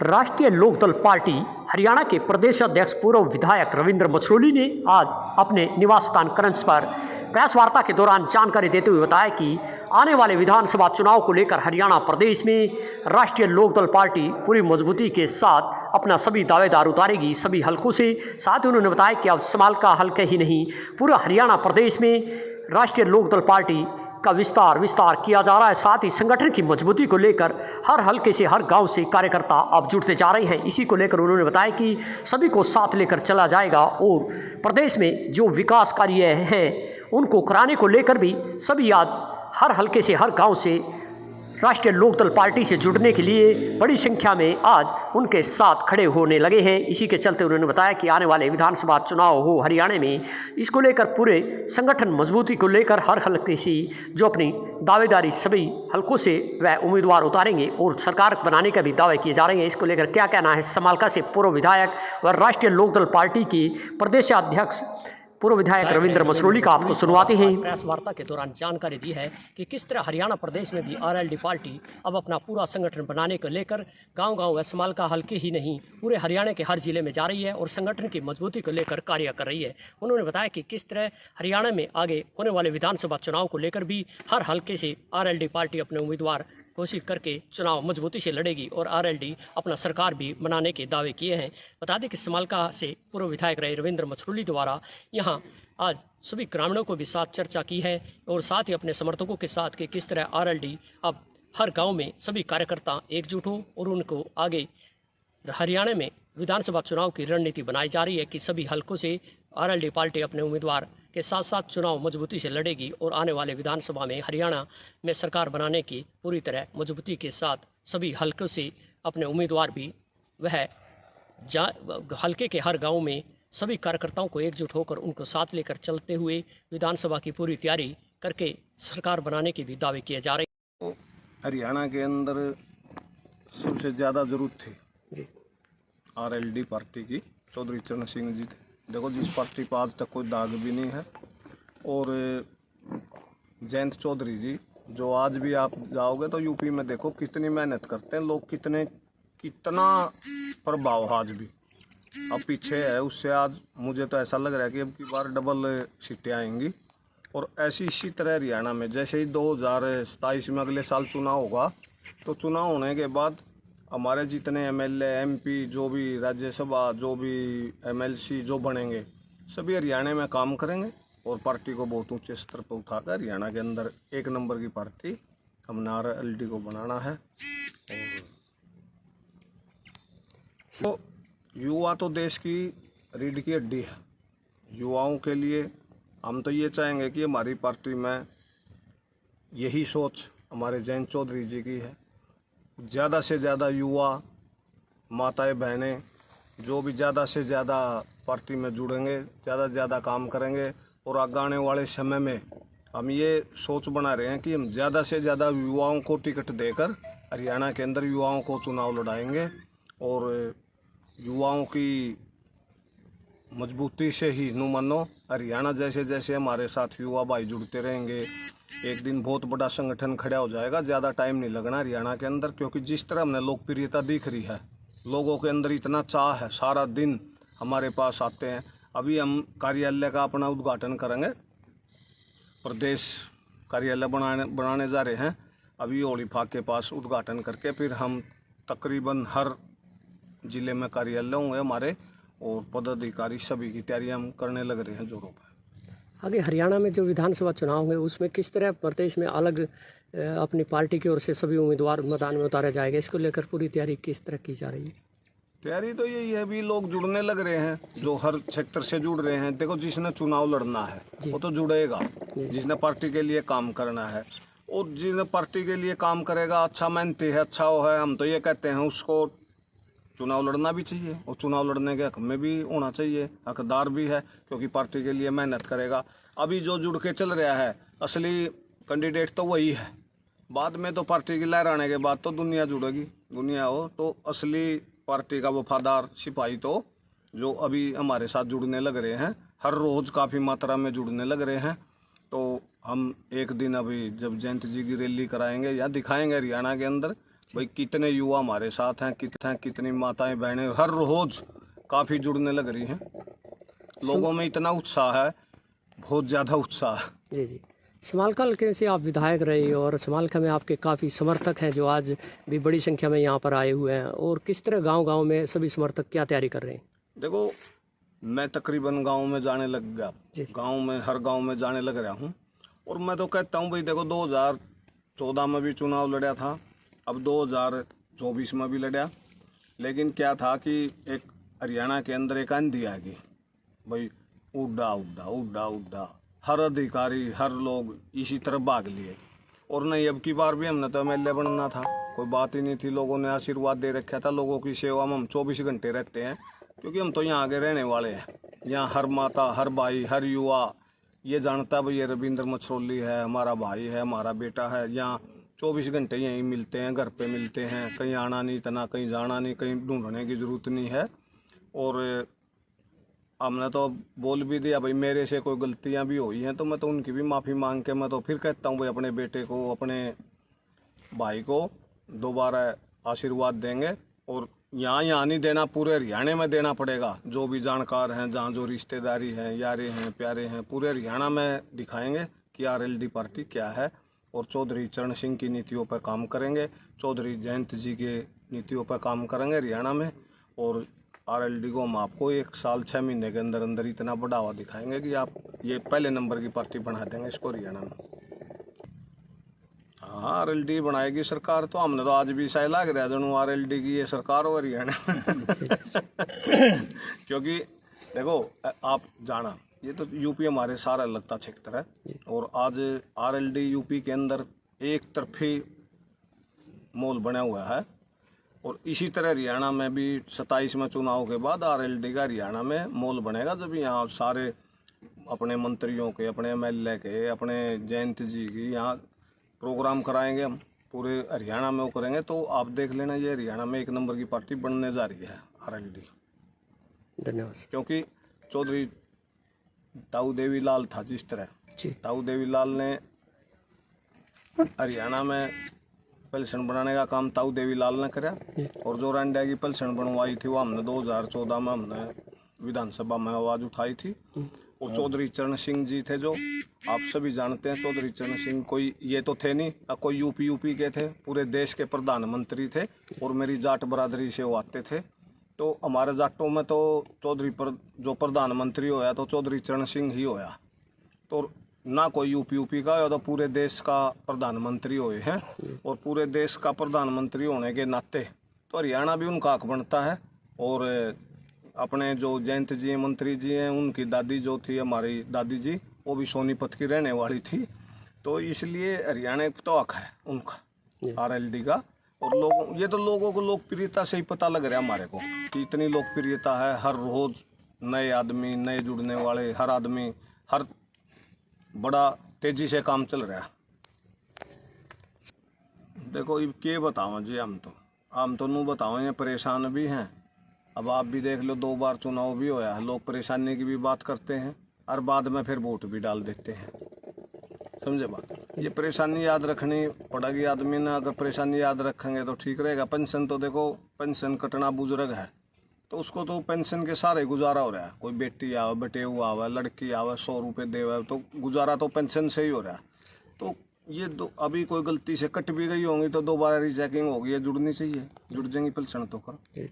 राष्ट्रीय लोकदल पार्टी हरियाणा के प्रदेश अध्यक्ष पूर्व विधायक रविंद्र मछरोली ने आज अपने निवास स्थान करंज पर प्रेस वार्ता के दौरान जानकारी देते हुए बताया कि आने वाले विधानसभा चुनाव को लेकर हरियाणा प्रदेश में राष्ट्रीय लोकदल पार्टी पूरी मजबूती के साथ अपना सभी दावेदार उतारेगी सभी हलकों से। साथ ही उन्होंने बताया कि अब समालका हल्के ही नहीं, पूरा हरियाणा प्रदेश में राष्ट्रीय लोकदल पार्टी का विस्तार किया जा रहा है। साथ ही संगठन की मजबूती को लेकर हर हलके से, हर गांव से कार्यकर्ता अब जुड़ते जा रहे हैं। इसी को लेकर उन्होंने बताया कि सभी को साथ लेकर चला जाएगा और प्रदेश में जो विकास कार्य हैं उनको कराने को लेकर भी सभी आज हर हलके से, हर गांव से राष्ट्रीय लोकदल पार्टी से जुड़ने के लिए बड़ी संख्या में आज उनके साथ खड़े होने लगे हैं। इसी के चलते उन्होंने बताया कि आने वाले विधानसभा चुनाव हो हरियाणा में, इसको लेकर पूरे संगठन मजबूती को लेकर हर हलके से जो अपनी दावेदारी सभी हलकों से वह उम्मीदवार उतारेंगे और सरकार बनाने का भी दावे किए जा रहे हैं। इसको लेकर क्या कहना है समालका से पूर्व विधायक व राष्ट्रीय लोकदल पार्टी के प्रदेशाध्यक्ष पूर्व विधायक रविंद्र मछरोली का आपको सुनवाते हैं। प्रेस वार्ता के दौरान जानकारी दी है कि किस तरह हरियाणा प्रदेश में भी आरएलडी पार्टी अब अपना पूरा संगठन बनाने को लेकर गांव-गांव व समालका हल्के ही नहीं पूरे हरियाणा के हर जिले में जा रही है और संगठन की मजबूती को लेकर कार्य कर रही है। उन्होंने बताया कि किस तरह हरियाणा में आगे होने वाले विधानसभा चुनाव को लेकर भी हर हल्के से आरएलडी पार्टी अपने उम्मीदवार घोषित करके चुनाव मजबूती से लड़ेगी और आरएलडी अपना सरकार भी बनाने के दावे किए हैं। बता दें कि समालका से पूर्व विधायक रहे रविंद्र मछरोली द्वारा यहां आज सभी ग्रामीणों को भी साथ चर्चा की है और साथ ही अपने समर्थकों के साथ कि किस तरह आरएलडी अब हर गांव में सभी कार्यकर्ता एकजुट हों और उनको आगे हरियाणा में विधानसभा चुनाव की रणनीति बनाई जा रही है कि सभी हलकों से आरएलडी पार्टी अपने उम्मीदवार के साथ साथ चुनाव मजबूती से लड़ेगी और आने वाले विधानसभा में हरियाणा में सरकार बनाने की पूरी तरह मजबूती के साथ सभी हलकों से अपने उम्मीदवार भी वह हलके के हर गांव में सभी कार्यकर्ताओं को एकजुट होकर उनको साथ लेकर चलते हुए विधानसभा की पूरी तैयारी करके सरकार बनाने के भी दावे किए जा रहे हैं। हरियाणा के अंदर सबसे ज़्यादा जरूरत थी आरएलडी पार्टी की, चौधरी चरण सिंह जी थे। देखो, जिस पार्टी पर आज तक कोई दाग भी नहीं है और जयंत चौधरी जी, जो आज भी आप जाओगे तो यूपी में देखो कितनी मेहनत करते हैं लोग, कितना प्रभाव आज भी अब पीछे है उससे। आज मुझे तो ऐसा लग रहा है कि अब की बार डबल सीटें आएंगी और इसी तरह हरियाणा में जैसे ही 2027 में अगले साल चुनाव होगा तो चुनाव होने के बाद हमारे जितने एमएलए, एमपी, जो भी राज्यसभा, जो भी एमएलसी जो बनेंगे सभी हरियाणा में काम करेंगे और पार्टी को बहुत ऊंचे स्तर पर उठाकर हरियाणा के अंदर एक नंबर की पार्टी हमने आरएलडी को बनाना है। तो युवा तो देश की रीढ़ की हड्डी है। युवाओं के लिए हम तो ये चाहेंगे कि हमारी पार्टी में यही सोच हमारे जयंत चौधरी जी की है, ज़्यादा से ज़्यादा युवा, माताएं, बहनें जो भी ज़्यादा से ज़्यादा पार्टी में जुड़ेंगे, ज़्यादा से ज़्यादा काम करेंगे और आने वाले समय में हम ये सोच बना रहे हैं कि हम ज़्यादा से ज़्यादा युवाओं को टिकट देकर हरियाणा के अंदर युवाओं को चुनाव लड़ाएंगे और युवाओं की मजबूती से ही मानो हरियाणा जैसे जैसे हमारे साथ युवा भाई जुड़ते रहेंगे एक दिन बहुत बड़ा संगठन खड़ा हो जाएगा। ज़्यादा टाइम नहीं लगना हरियाणा के अंदर, क्योंकि जिस तरह हमने लोकप्रियता दिख रही है, लोगों के अंदर इतना चाह है, सारा दिन हमारे पास आते हैं। अभी हम कार्यालय का अपना उद्घाटन करेंगे, प्रदेश कार्यालय बनाने जा रहे हैं। अभी होली फाग के पास उद्घाटन करके फिर हम तकरीबन हर जिले में कार्यालय होंगे हमारे और पदाधिकारी सभी की तैयारी हम करने लग रहे हैं जोरों पर। आगे हरियाणा में जो विधानसभा चुनाव होंगे उसमें किस तरह प्रदेश में अलग अपनी पार्टी की ओर से सभी उम्मीदवार मैदान में उतारे जाएंगे, इसको लेकर पूरी तैयारी किस तरह की जा रही है? तैयारी तो यही है, अभी लोग जुड़ने लग रहे हैं, जो हर क्षेत्र से जुड़ रहे हैं। देखो, जिसने चुनाव लड़ना है वो तो जुड़ेगा, जिसने पार्टी के लिए काम करना है और जिसने पार्टी के लिए काम करेगा, अच्छा मेहनती है, अच्छा वो है, हम तो ये कहते हैं उसको चुनाव लड़ना भी चाहिए और चुनाव लड़ने के हक में भी होना चाहिए, हकदार भी है, क्योंकि पार्टी के लिए मेहनत करेगा। अभी जो जुड़ के चल रहा है असली कैंडिडेट तो वही है, बाद में तो पार्टी की लहर आने के बाद तो दुनिया जुड़ेगी। दुनिया हो तो असली पार्टी का वफादार सिपाही तो जो अभी हमारे साथ जुड़ने लग रहे हैं, हर रोज़ काफ़ी मात्रा में जुड़ने लग रहे हैं। तो हम एक दिन अभी जब जयंत जी की रैली कराएंगे या दिखाएंगे हरियाणा के अंदर, भाई कितने युवा हमारे साथ हैं, कितनी माताएं बहनें हर रोज काफ़ी जुड़ने लग रही हैं। लोगों में इतना उत्साह है, बहुत ज़्यादा उत्साह है। जी जी। समालखा से आप विधायक रहे और समालखा में आपके काफ़ी समर्थक हैं जो आज भी बड़ी संख्या में यहाँ पर आए हुए हैं, और किस तरह गांव-गांव में सभी समर्थक क्या तैयारी कर रहे हैं? देखो, मैं तकरीबन गांव में जाने लग गया, हर गांव में जाने लग रहा हूं। और मैं तो कहता हूं भाई देखो, 2014 में भी चुनाव लड़ा था, अब 2024 में भी लड़ा। लेकिन क्या था कि एक हरियाणा के अंदर एक आंधी आ गई, भाई उड्डा उड्डा उड्डा उड्डा, हर अधिकारी हर लोग इसी तरफ भाग लिए। और नहीं, अब की बार भी हमने तो MLA बनना था, कोई बात ही नहीं थी। लोगों ने आशीर्वाद दे रखा था, लोगों की सेवा में हम 24 घंटे रहते हैं, क्योंकि हम तो यहाँ आगे रहने वाले हैं। यहाँ हर माता, हर भाई, हर युवा ये जानता है भाई ये रविंद्र मछरोली है, हमारा भाई है, हमारा बेटा है। यहाँ 24 घंटे यहीं मिलते हैं, घर पे मिलते हैं, कहीं आना नहीं, इतना कहीं जाना नहीं, कहीं ढूंढने की ज़रूरत नहीं है। और हमने तो बोल भी दिया भाई मेरे से कोई गलतियाँ भी हुई हैं तो मैं तो उनकी भी माफ़ी मांग के मैं तो फिर कहता हूँ भाई अपने बेटे को, अपने भाई को दोबारा आशीर्वाद देंगे। और यहाँ नहीं देना, पूरे हरियाणा में देना पड़ेगा। जो भी जानकार हैं, जहाँ जो रिश्तेदारी हैं, यारे हैं, प्यारे हैं, पूरे हरियाणा में दिखाएंगे कि RLD पार्टी क्या है। और चौधरी चरण सिंह की नीतियों पर काम करेंगे, चौधरी जयंत जी के नीतियों पर काम करेंगे हरियाणा में। और RLD को हम आपको 1 साल 6 महीने के अंदर अंदर इतना बढ़ावा दिखाएंगे कि आप ये पहले नंबर की पार्टी बना देंगे इसको हरियाणा में। हाँ, RLD बनाएगी सरकार, तो हमने तो आज भी सही लग रहा है जनू RLD की ये सरकार हो हरियाणा क्योंकि देखो, आप जाना ये तो यूपी हमारे सारा लगता क्षेत्र है, और आज RLD यूपी के अंदर एक तरफी मोल बना हुआ है। और इसी तरह हरियाणा में भी 27 में चुनाव के बाद RLD का हरियाणा में मोल बनेगा, जब यहाँ सारे अपने मंत्रियों के, अपने MLA के, अपने जयंत जी की यहाँ प्रोग्राम कराएंगे हम, पूरे हरियाणा में वो करेंगे। तो आप देख लेना, ये हरियाणा में 1 नंबर की पार्टी बनने जा रही है RLD। धन्यवाद। क्योंकि चौधरी ताऊ देवी लाल था, जिस तरह ताऊ देवी लाल ने हरियाणा में पेंशन बनाने का काम ताऊ देवी लाल ने करा, और जो रंडा की पेंशन बनवाई थी वो हमने 2014 में हमने विधानसभा में आवाज़ उठाई थी। और चौधरी चरण सिंह जी थे, जो आप सभी जानते हैं, चौधरी चरण सिंह कोई ये तो थे नहीं, कोई यूपी के थे, पूरे देश के प्रधानमंत्री थे। और मेरी जाट बरादरी से वो आते थे, तो हमारे जाटों में तो चौधरी पर जो प्रधानमंत्री होया तो चौधरी चरण सिंह ही होया। तो ना कोई यूपी का, या तो पूरे देश का प्रधानमंत्री हुए हैं। और पूरे देश का प्रधानमंत्री होने के नाते तो हरियाणा भी उनका हक बनता है। और अपने जो जयंत जी मंत्री जी हैं, उनकी दादी जो थी हमारी दादी जी, वो भी सोनीपत की रहने वाली थी। तो इसलिए हरियाणा तो हक है उनका, RLD का। और ये तो लोगों को लोकप्रियता से ही पता लग रहा है हमारे को कि इतनी लोकप्रियता है। हर रोज नए आदमी, नए जुड़ने वाले, हर आदमी, हर बड़ा तेजी से काम चल रहा है। देखो ये क्या बताओ जी, हम तो नहीं बताओ, ये परेशान भी हैं। अब आप भी देख लो, 2 बार चुनाव भी होया है, लोग परेशानी की भी बात करते हैं और बाद में फिर वोट भी डाल देते हैं। समझे बात? ये परेशानी याद रखनी पड़ेगी आदमी ने। अगर परेशानी याद रखेंगे तो ठीक रहेगा। पेंशन तो देखो, पेंशन कटना बुजुर्ग है तो उसको तो पेंशन के सारे गुजारा हो रहा है। कोई बेटी आवे, बटेऊ आवे, लड़की आवे, 100 रुपये देवे, तो गुजारा तो पेंशन से ही हो रहा है। तो ये अभी कोई गलती से कट भी गई होंगी तो दोबारा रिचेकिंग होगी, जुड़नी चाहिए, जुड़ जाएंगी पेंशन तो कर।